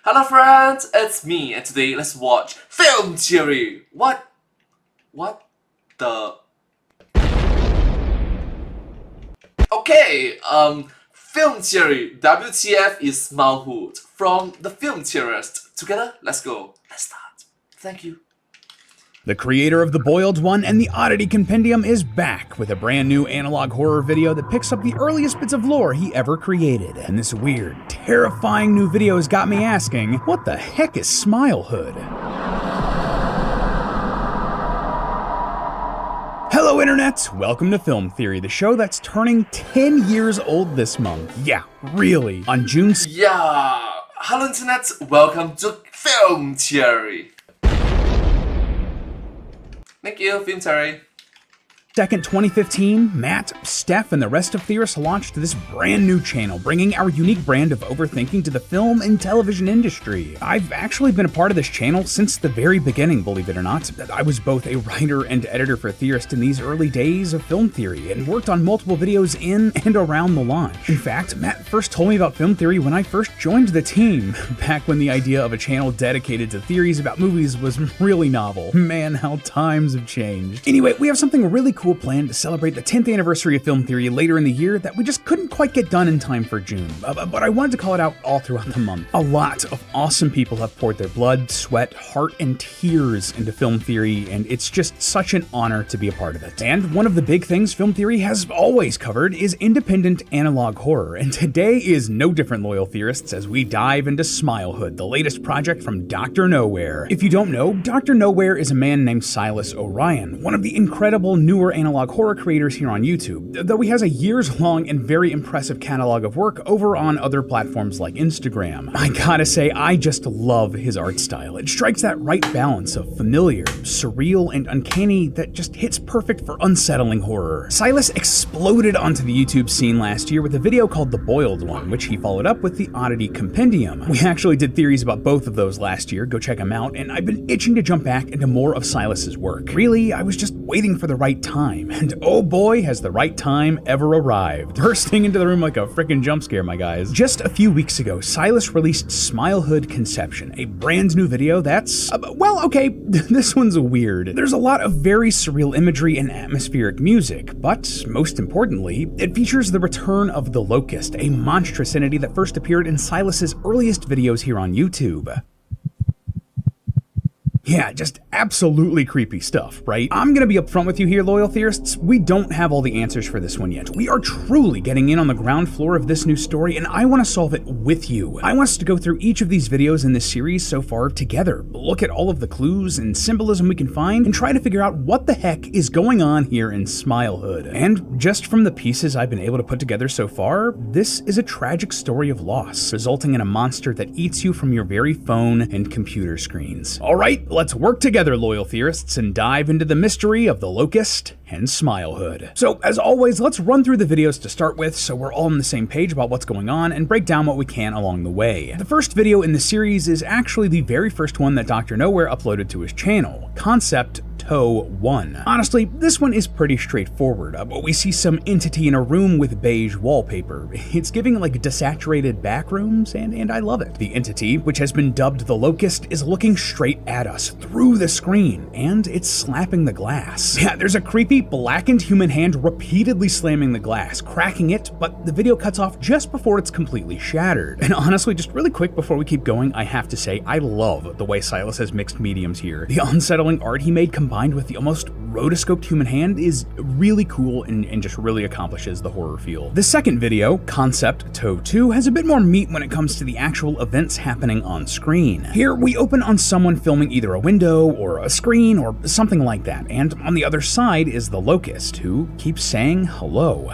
Hello friends, it's me, and today let's watch Film Theory. What the? Okay, Film Theory, WTF is Smilehood from the Film Theorist. Together, let's go. Let's start. Thank you. The creator of The Boiled One and the Oddity Compendium is back with a brand new analog horror video that picks up the earliest bits of lore he ever created. And this weird, terrifying new video has got me asking, what the heck is Smilehood? Hello Internet! Welcome to Film Theory, the show that's turning 10 years old this month. Yeah, really. On June... Yeah, hello Internet, welcome to Film Theory. Thank you, Film Theory. 2nd, 2015, Matt, Steph, and the rest of theorists launched this brand new channel, bringing our unique brand of overthinking to the film and television industry. I've actually been a part of this channel since the very beginning, believe it or not. I was both a writer and editor for Theorist in these early days of film theory, and worked on multiple videos in and around the launch. In fact, Matt first told me about film theory when I first joined the team, back when the idea of a channel dedicated to theories about movies was really novel. Man, how times have changed. Anyway, we have something really cool planned to celebrate the 10th anniversary of Film Theory later in the year that we just couldn't quite get done in time for June, but I wanted to call it out all throughout the month. A lot of awesome people have poured their blood, sweat, heart, and tears into Film Theory, and it's just such an honor to be a part of it. And one of the big things Film Theory has always covered is independent analog horror, and today is no different, loyal theorists, as we dive into Smilehood, the latest project from Dr. Nowhere. If you don't know, Dr. Nowhere is a man named Silas Orion, one of the incredible newer analog horror creators here on YouTube, though he has a years-long and very impressive catalog of work over on other platforms like Instagram. I gotta say, I just love his art style. It strikes that right balance of familiar, surreal, and uncanny that just hits perfect for unsettling horror. Silas exploded onto the YouTube scene last year with a video called The Boiled One, which he followed up with the Oddity Compendium. We actually did theories about both of those last year, go check them out, and I've been itching to jump back into more of Silas's work. Really, I was just waiting for the right time. And oh boy, has the right time ever arrived. Bursting into the room like a frickin' jump scare, my guys. Just a few weeks ago, Silas released Smilehood Conception, a brand new video that's, well, okay, this one's weird. There's a lot of very surreal imagery and atmospheric music, but most importantly, it features the return of the Locust, a monstrous entity that first appeared in Silas's earliest videos here on YouTube. Yeah, just absolutely creepy stuff, right? I'm gonna be upfront with you here, loyal theorists. We don't have all the answers for this one yet. We are truly getting in on the ground floor of this new story, and I want to solve it with you. I want us to go through each of these videos in this series so far together, look at all of the clues and symbolism we can find, and try to figure out what the heck is going on here in Smilehood. And just from the pieces I've been able to put together so far, this is a tragic story of loss, resulting in a monster that eats you from your very phone and computer screens. All right, let's work together, loyal theorists, and dive into the mystery of the Locust and Smilehood. So, as always, let's run through the videos to start with so we're all on the same page about what's going on and break down what we can along the way. The first video in the series is actually the very first one that Dr. Nowhere uploaded to his channel, Concept Toe 1. Honestly, this one is pretty straightforward. We see some entity in a room with beige wallpaper. It's giving like desaturated back rooms, and I love it. The entity, which has been dubbed the Locust, is looking straight at us through the screen, and it's slapping the glass. Yeah, there's a creepy blackened human hand repeatedly slamming the glass, cracking it, but the video cuts off just before it's completely shattered. And honestly, just really quick before we keep going, I have to say, I love the way Silas has mixed mediums here. The unsettling art he made combined with the almost rotoscoped human hand is really cool and just really accomplishes the horror feel. The second video, Concept Toe 2, has a bit more meat when it comes to the actual events happening on screen. Here we open on someone filming either a window or a screen or something like that, and on the other side is the Locust, who keeps saying hello.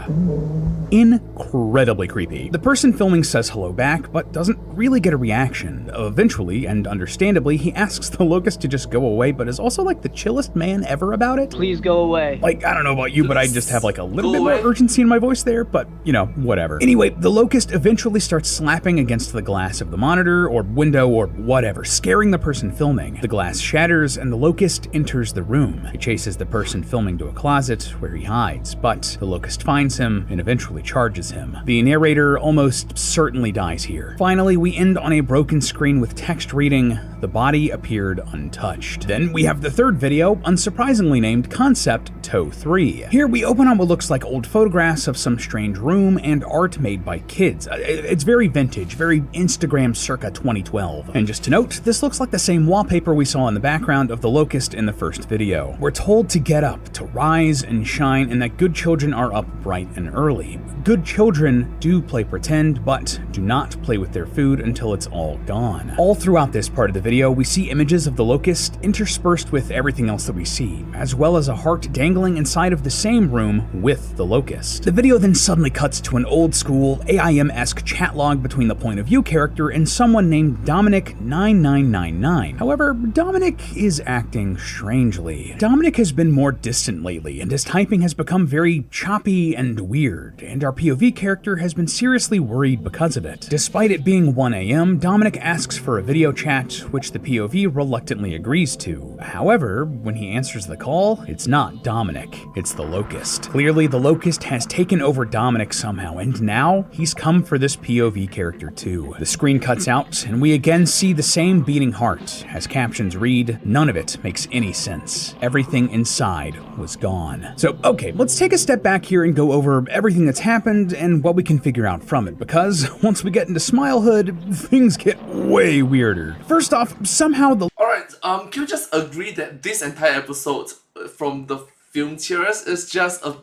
Incredibly creepy. The person filming says hello back, but doesn't really get a reaction. Eventually, and understandably, he asks the Locust to just go away, but is also like the chillest man ever about it. Please go away. Like, I don't know about you, but I just have like a little bit more away. urgency in my voice there, but you know, whatever. Anyway, the locust eventually starts slapping against the glass of the monitor or window or whatever, scaring the person filming. The glass shatters and the locust enters the room. It chases the person filming to a closet where he hides, but the locust finds him and eventually charges him. The narrator almost certainly dies here. Finally, we end on a broken screen with text reading, "The body appeared untouched." Then we have the third video, unsurprisingly named Concept Toe 3. Here we open on what looks like old photographs of some strange room and art made by kids. It's very vintage, very Instagram circa 2012. And just to note, this looks like the same wallpaper we saw in the background of the locust in the first video. We're told to get up, to rise and shine, and that good children are up bright and early. Good children do play pretend, but do not play with their food until it's all gone. All throughout this part of the video, we see images of the locust interspersed with everything else that we see, as well as a heart dangling inside of the same room with the locust. The video then suddenly cuts to an old school AIM-esque chat log between the point of view character and someone named Dominic9999. However, Dominic is acting strangely. Dominic has been more distant lately, and his typing has become very choppy and weird, and our POV character has been seriously worried because of it. Despite it being 1 a.m., Dominic asks for a video chat, which the POV reluctantly agrees to. However, when he answers the call, it's not Dominic, it's the locust. Clearly, the locust has taken over Dominic somehow, and now he's come for this POV character too. The screen cuts out, and we again see the same beating heart. As captions read, none of it makes any sense. Everything inside was gone. So, okay, let's take a step back here and go over everything that's happened and what we can figure out from it, because once we get into Smilehood, things get way weirder. First off, somehow the Alright, can we just agree that this entire episode from the film theorist is just a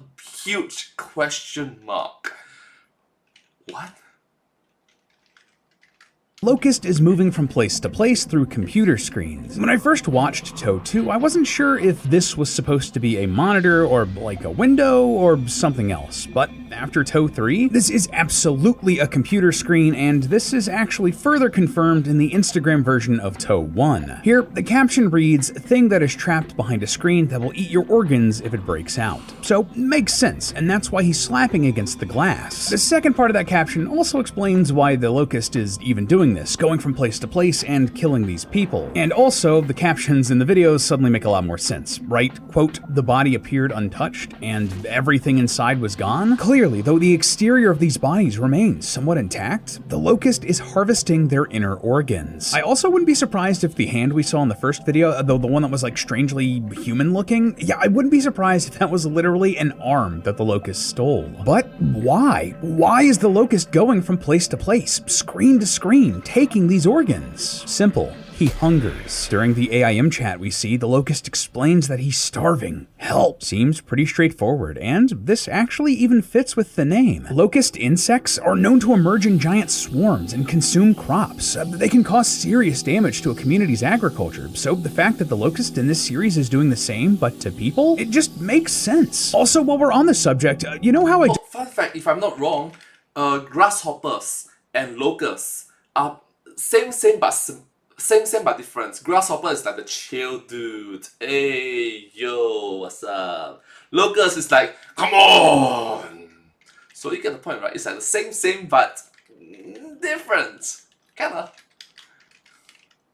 huge question mark? What? locust is moving from place to place through computer screens. When I first watched Toe 2, I wasn't sure if this was supposed to be a monitor or like a window or something else, but after Toe 3, this is absolutely a computer screen, and this is actually further confirmed in the Instagram version of Toe 1. Here, the caption reads, "Thing that is trapped behind a screen that will eat your organs if it breaks out." So, makes sense, and that's why he's slapping against the glass. The second part of that caption also explains why the locust is even doing this, going from place to place and killing these people. And also, the captions in the videos suddenly make a lot more sense, right? Quote, "The body appeared untouched, and everything inside was gone?" Clearly, though the exterior of these bodies remains somewhat intact, the locust is harvesting their inner organs. I also wouldn't be surprised if the hand we saw in the first video, though the one that was like strangely human looking, yeah, I wouldn't be surprised if that was literally an arm that the locust stole. But why? Why is the locust going from place to place, screen to screen, taking these organs? Simple. He hungers. During the AIM chat we see, the locust explains that he's starving. Help! Seems pretty straightforward, and this actually even fits with the name. Locust insects are known to emerge in giant swarms and consume crops. They can cause serious damage to a community's agriculture, so the fact that the locust in this series is doing the same, but to people, it just makes sense. Also, while we're on the subject, you know how Fun fact, if I'm not wrong, grasshoppers and locusts are same but different. Grasshopper is like the chill dude. Hey, yo, what's up? Locust is like, come on! So you get the point, right? It's like the same but different. Kinda.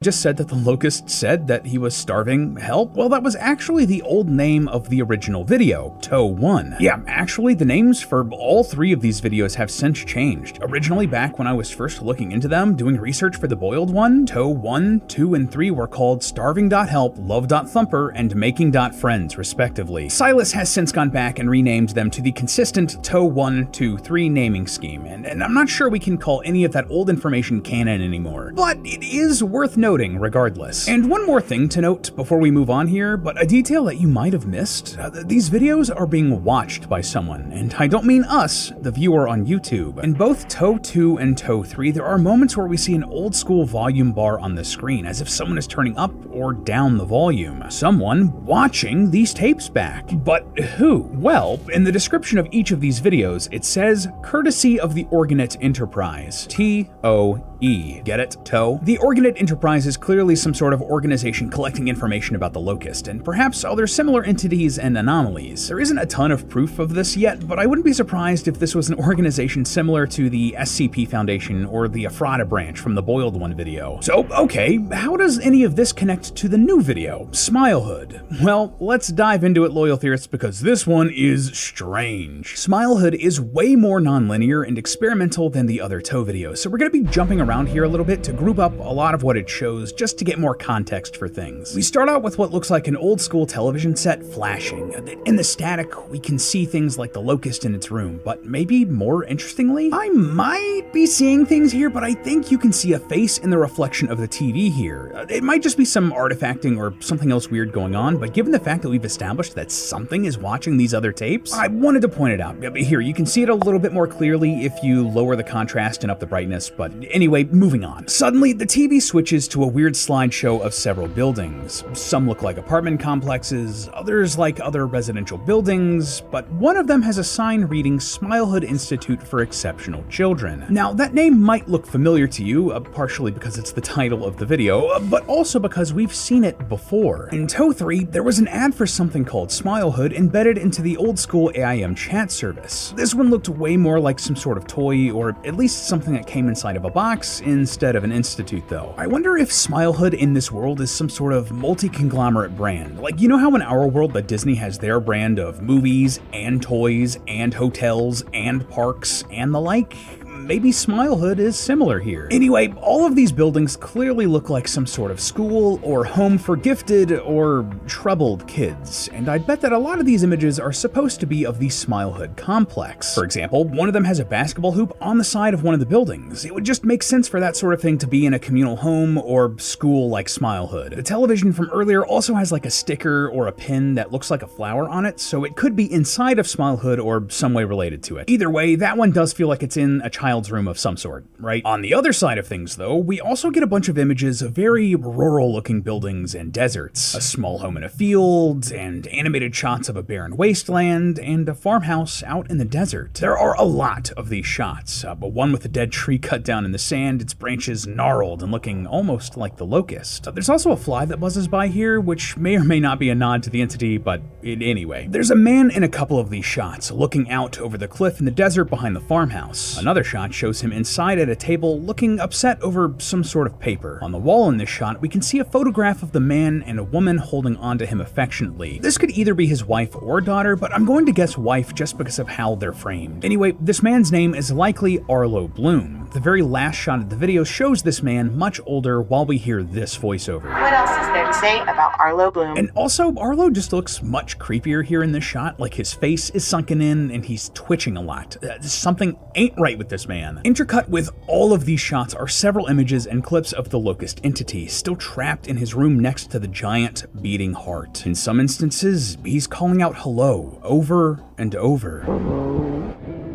just said that the locust said that he was starving. Help? Well, that was actually the old name of the original video, Toe 1. Yeah, actually, the names for all three of these videos have since changed. Originally, back when I was first looking into them, doing research for the boiled one, Toe 1, 2, and 3 were called Starving.Help, Love.Thumper, and Making.Friends, respectively. Silas has since gone back and renamed them to the consistent Toe 1, 2, 3 naming scheme, and I'm not sure we can call any of that old information canon anymore. But it is worth noting regardless. And one more thing to note before we move on here, but a detail that you might have missed. These videos are being watched by someone, and I don't mean us, the viewer on YouTube. In both Toe 2 and Toe 3, there are moments where we see an old school volume bar on the screen, as if someone is turning up or down the volume. Someone watching these tapes back. But who? Well, in the description of each of these videos, it says, courtesy of the Organet Enterprise, TOE. E. Get it? Toe? The Organid Enterprise is clearly some sort of organization collecting information about the Locust, and perhaps other similar entities and anomalies. There isn't a ton of proof of this yet, but I wouldn't be surprised if this was an organization similar to the SCP Foundation or the Ephrata branch from the Boiled One video. So, okay, how does any of this connect to the new video, Smilehood? Well, let's dive into it, loyal theorists, because this one is strange. Smilehood is way more non-linear and experimental than the other Toe videos, so we're going to be jumping around here a little bit to group up a lot of what it shows just to get more context for things. We start out with what looks like an old school television set flashing. In the static, we can see things like the Locust in its room, but maybe more interestingly, I might be seeing things here, but I think you can see a face in the reflection of the TV here. It might just be some artifacting or something else weird going on, but given the fact that we've established that something is watching these other tapes, I wanted to point it out. Here, you can see it a little bit more clearly if you lower the contrast and up the brightness, but anyway, moving on. Suddenly, the TV switches to a weird slideshow of several buildings. Some look like apartment complexes, others like other residential buildings, but one of them has a sign reading Smilehood Institute for Exceptional Children. Now, that name might look familiar to you, partially because it's the title of the video, but also because we've seen it before. In Toe 3, there was an ad for something called Smilehood embedded into the old school AIM chat service. This one looked way more like some sort of toy, or at least something that came inside of a box instead of an institute though. I wonder if Smilehood in this world is some sort of multi-conglomerate brand. Like, you know how in our world that Disney has their brand of movies and toys and hotels and parks and the like? Maybe Smilehood is similar here. Anyway, all of these buildings clearly look like some sort of school or home for gifted or troubled kids, and I bet that a lot of these images are supposed to be of the Smilehood complex. For example, one of them has a basketball hoop on the side of one of the buildings. It would just make sense for that sort of thing to be in a communal home or school like Smilehood. The television from earlier also has like a sticker or a pin that looks like a flower on it, so it could be inside of Smilehood or some way related to it. Either way, that one does feel like it's in a child's room of some sort, right? On the other side of things though, we also get a bunch of images of very rural looking buildings and deserts, a small home in a field, and animated shots of a barren wasteland, and a farmhouse out in the desert. There are a lot of these shots, but one with a dead tree cut down in the sand, its branches gnarled and looking almost like the Locust. There's also a fly that buzzes by here, which may or may not be a nod to the entity, but anyway. There's a man in a couple of these shots, looking out over the cliff in the desert behind the farmhouse. Another shot shows him inside at a table looking upset over some sort of paper. On the wall in this shot, we can see a photograph of the man and a woman holding onto him affectionately. This could either be his wife or daughter, but I'm going to guess wife just because of how they're framed. Anyway, this man's name is likely Arlo Bloom. The very last shot of the video shows this man much older while we hear this voiceover. What else is there to say about Arlo Bloom? And also, Arlo just looks much creepier here in this shot, like his face is sunken in and he's twitching a lot. Something ain't right with this man. Intercut with all of these shots are several images and clips of the Locust entity, still trapped in his room next to the giant beating heart. In some instances, he's calling out hello over and over.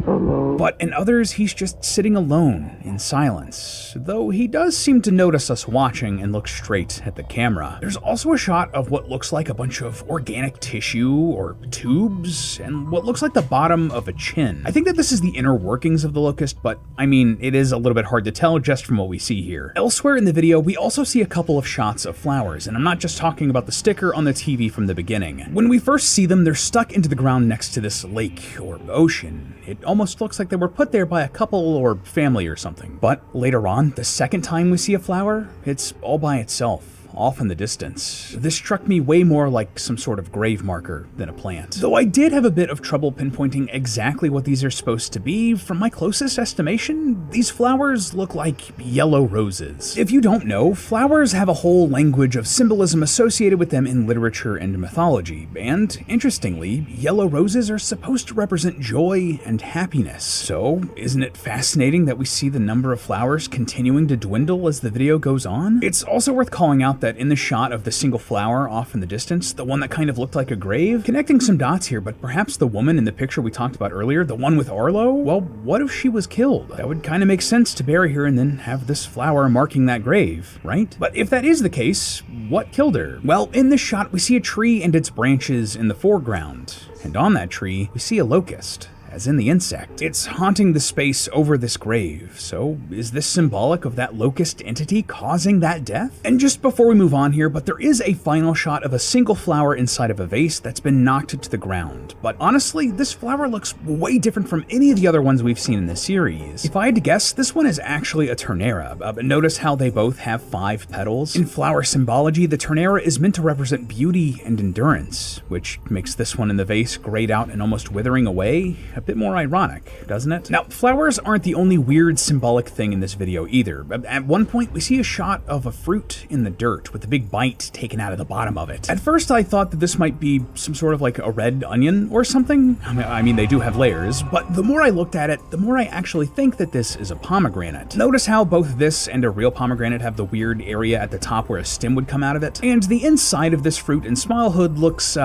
But in others, he's just sitting alone in silence, though he does seem to notice us watching and look straight at the camera. There's also a shot of what looks like a bunch of organic tissue or tubes and what looks like the bottom of a chin. I think that this is the inner workings of the Locust, but I mean, it is a little bit hard to tell just from what we see here. Elsewhere in the video, we also see a couple of shots of flowers, and I'm not just talking about the sticker on the TV from the beginning. When we first see them, they're stuck into the ground next to this lake or ocean. It almost looks like they were put there by a couple or family or something. But later on, the second time we see a flower, it's all by itself, off in the distance. This struck me way more like some sort of grave marker than a plant. Though I did have a bit of trouble pinpointing exactly what these are supposed to be, from my closest estimation, these flowers look like yellow roses. If you don't know, flowers have a whole language of symbolism associated with them in literature and mythology, and interestingly, yellow roses are supposed to represent joy and happiness. So, isn't it fascinating that we see the number of flowers continuing to dwindle as the video goes on? It's also worth calling out that in the shot of the single flower off in the distance, the one that kind of looked like a grave, connecting some dots here, but perhaps the woman in the picture we talked about earlier, the one with Arlo, well, what if she was killed? That would kind of make sense to bury her and then have this flower marking that grave, right? But if that is the case, what killed her? Well, in this shot, we see a tree and its branches in the foreground, and on that tree, we see a locust. as in the insect. It's haunting the space over this grave, so is this symbolic of that locust entity causing that death? And just before we move on here, but there is a final shot of a single flower inside of a vase that's been knocked to the ground. But honestly, this flower looks way different from any of the other ones we've seen in the series. If I had to guess, this one is actually a turnera. Notice how they both have 5 petals. In flower symbology, the turnera is meant to represent beauty and endurance, which makes this one in the vase grayed out and almost withering away a bit more ironic, doesn't it? Now, flowers aren't the only weird symbolic thing in this video either. At one point, we see a shot of a fruit in the dirt with a big bite taken out of the bottom of it. At first, I thought that this might be some sort of like a red onion or something. I mean, they do have layers, but the more I looked at it, the more I actually think that this is a pomegranate. Notice how both this and a real pomegranate have the weird area at the top where a stem would come out of it? And the inside of this fruit in Smilehood looks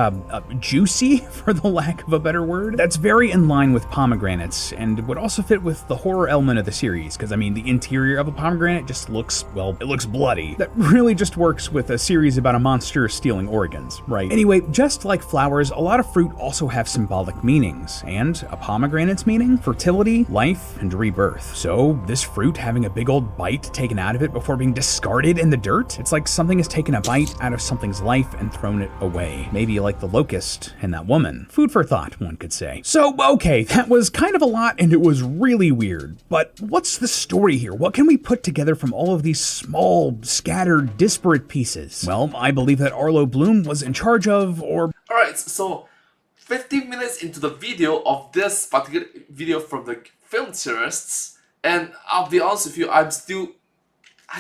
juicy, for the lack of a better word. That's very in line with pomegranates, and would also fit with the horror element of the series, because I mean, the interior of a pomegranate just looks, well, it looks bloody. That really just works with a series about a monster stealing organs, right? Anyway, just like flowers, a lot of fruit also have symbolic meanings, and a pomegranate's meaning? Fertility, life, and rebirth. So this fruit having a big old bite taken out of it before being discarded in the dirt? It's like something has taken a bite out of something's life and thrown it away. Maybe like the locust and that woman. Food for thought, one could say. So, okay, that was kind of a lot and it was really weird, but what's the story here? What can we put together from all of these small, scattered, disparate pieces? Well, I believe that Arlo Bloom was in charge of, or... Alright, so 15 minutes into the video of this particular video from the film theorists, and I'll be honest with you, I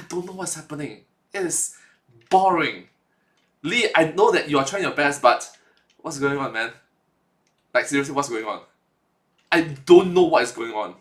don't know what's happening. It is boring. Lee, I know that you are trying your best, but what's going on, man? Like, seriously, what's going on? I don't know what is going on.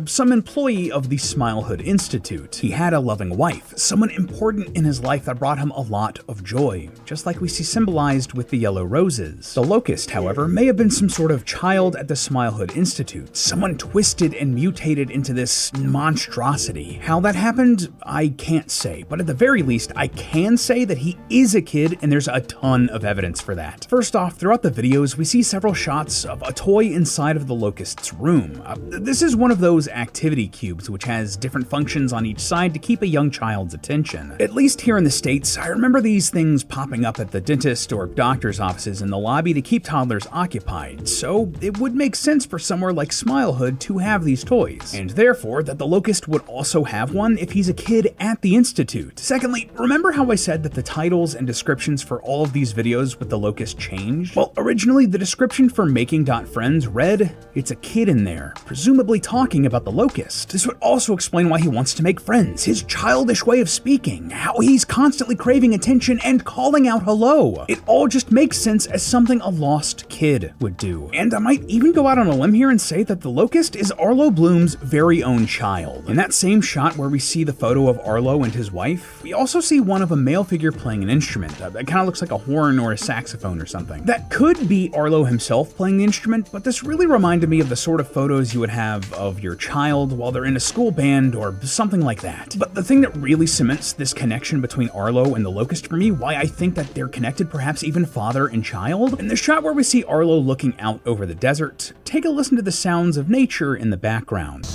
some employee of the Smilehood Institute. He had a loving wife, someone important in his life that brought him a lot of joy, just like we see symbolized with the yellow roses. The locust, however, may have been some sort of child at the Smilehood Institute, someone twisted and mutated into this monstrosity. How that happened, I can't say, but at the very least, I can say that he is a kid, and there's a ton of evidence for that. First off, throughout the videos, we see several shots of a toy inside of the locust's room. This is one of those activity cubes which has different functions on each side to keep a young child's attention. At least here in the States, I remember these things popping up at the dentist or doctor's offices in the lobby to keep toddlers occupied, so it would make sense for somewhere like Smilehood to have these toys, and therefore that the locust would also have one if he's a kid at the Institute. Secondly, remember how I said that the titles and descriptions for all of these videos with the locust changed? Well, originally the description for Making.Friends read, "It's a kid in there, presumably talking about the locust." This would also explain why he wants to make friends, his childish way of speaking, how he's constantly craving attention and calling out hello. It all just makes sense as something a lost kid would do. And I might even go out on a limb here and say that the locust is Arlo Bloom's very own child. In that same shot where we see the photo of Arlo and his wife, we also see one of a male figure playing an instrument that kind of looks like a horn or a saxophone or something. That could be Arlo himself playing the instrument, but this really reminded me of the sort of photos you would have of your child while they're in a school band or something like that. But the thing that really cements this connection between Arlo and the locust for me, why I think that they're connected, perhaps even father and child, in the shot where we see Arlo looking out over the desert, take a listen to the sounds of nature in the background.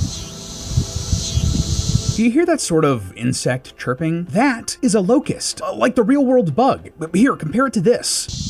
Do you hear that sort of insect chirping? That is a locust, like the real world bug. But here, compare it to this.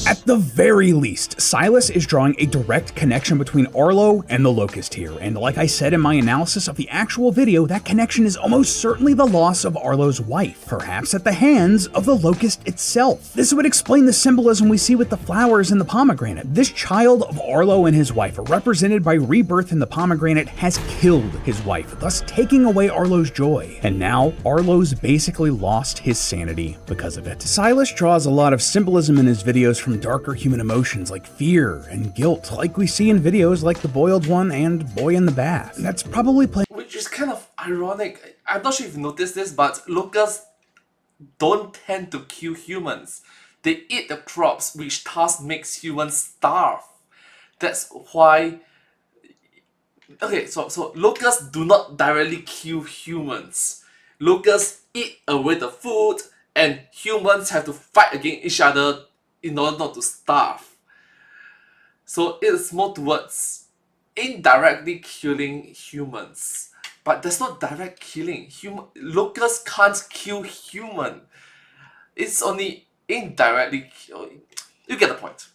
At the very least, Silas is drawing a direct connection between Arlo and the locust here, and like I said in my analysis of the actual video, that connection is almost certainly the loss of Arlo's wife, perhaps at the hands of the locust itself. This would explain the symbolism we see with the flowers and the pomegranate. This child of Arlo and his wife, represented by rebirth in the pomegranate, has killed his wife, thus taking away Arlo's joy. And now, Arlo's basically lost his sanity because of it. Silas draws a lot of symbolism in his videos from darker human emotions like fear and guilt, like we see in videos like The Boiled One and Boy in the Bath. That's probably Which is kind of ironic. I'm not sure if you noticed this, but locusts don't tend to kill humans. They eat the crops, which thus makes humans starve. That's why... Okay, so locusts do not directly kill humans. Locusts eat away the food, and humans have to fight against each other in order not to starve. So it's more towards indirectly killing humans. But there's not direct killing. Locusts can't kill human. It's only indirectly kill. You get the point.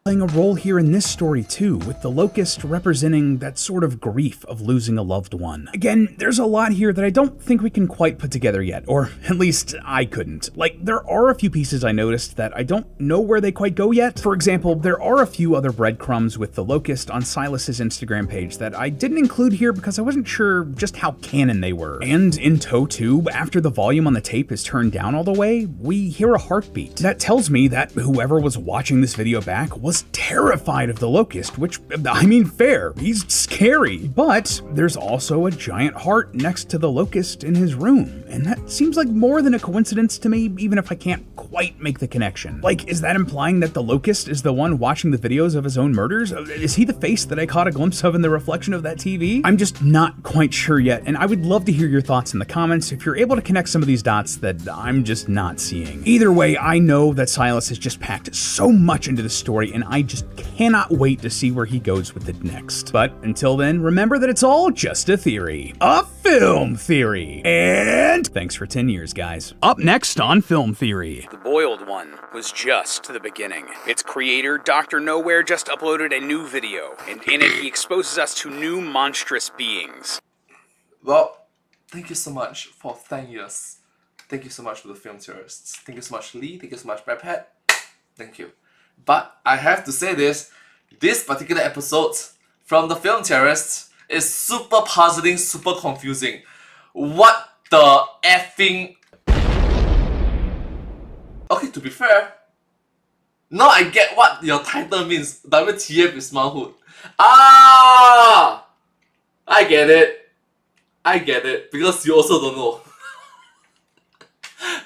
Playing a role here in this story too, with the locust representing that sort of grief of losing a loved one. Again, there's a lot here that I don't think we can quite put together yet, or at least I couldn't. Like, there are a few pieces I noticed that I don't know where they quite go yet. For example, there are a few other breadcrumbs with the locust on Silas's Instagram page that I didn't include here because I wasn't sure just how canon they were. And in tow too, after the volume on the tape is turned down all the way, we hear a heartbeat. That tells me that whoever was watching this video back was terrified of the locust, which, I mean, fair, he's scary. But there's also a giant heart next to the locust in his room, and that seems like more than a coincidence to me, even if I can't quite make the connection. Like, is that implying that the locust is the one watching the videos of his own murders? Is he the face that I caught a glimpse of in the reflection of that TV? I'm just not quite sure yet, and I would love to hear your thoughts in the comments if you're able to connect some of these dots that I'm just not seeing. Either way, I know that Silas has just packed so much into the story, and I just cannot wait to see where he goes with it next. But until then, remember that it's all just a theory. A film theory. And thanks for 10 years, guys. Up next on Film Theory. The Boiled One was just the beginning. Its creator, Dr. Nowhere, just uploaded a new video, and in it he exposes us to new monstrous beings. Well, thank you so much for 10 years. Thank you so much for the film theorists. Thank you so much, Lee. Thank you so much, Brad Pitt. Thank you. But I have to say this particular episode from the film theorists is super puzzling, super confusing. What the effing... Okay, to be fair, now I get what your title means. WTF is Smilehood. Ah! I get it. Because you also don't know.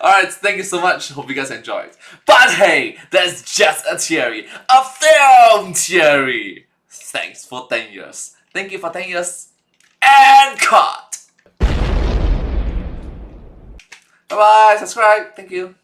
Alright, thank you so much. Hope you guys enjoyed. But hey, that's just a theory. A film theory! Thanks for 10 years. Thank you for 10 years. And cut! Bye bye, subscribe. Thank you.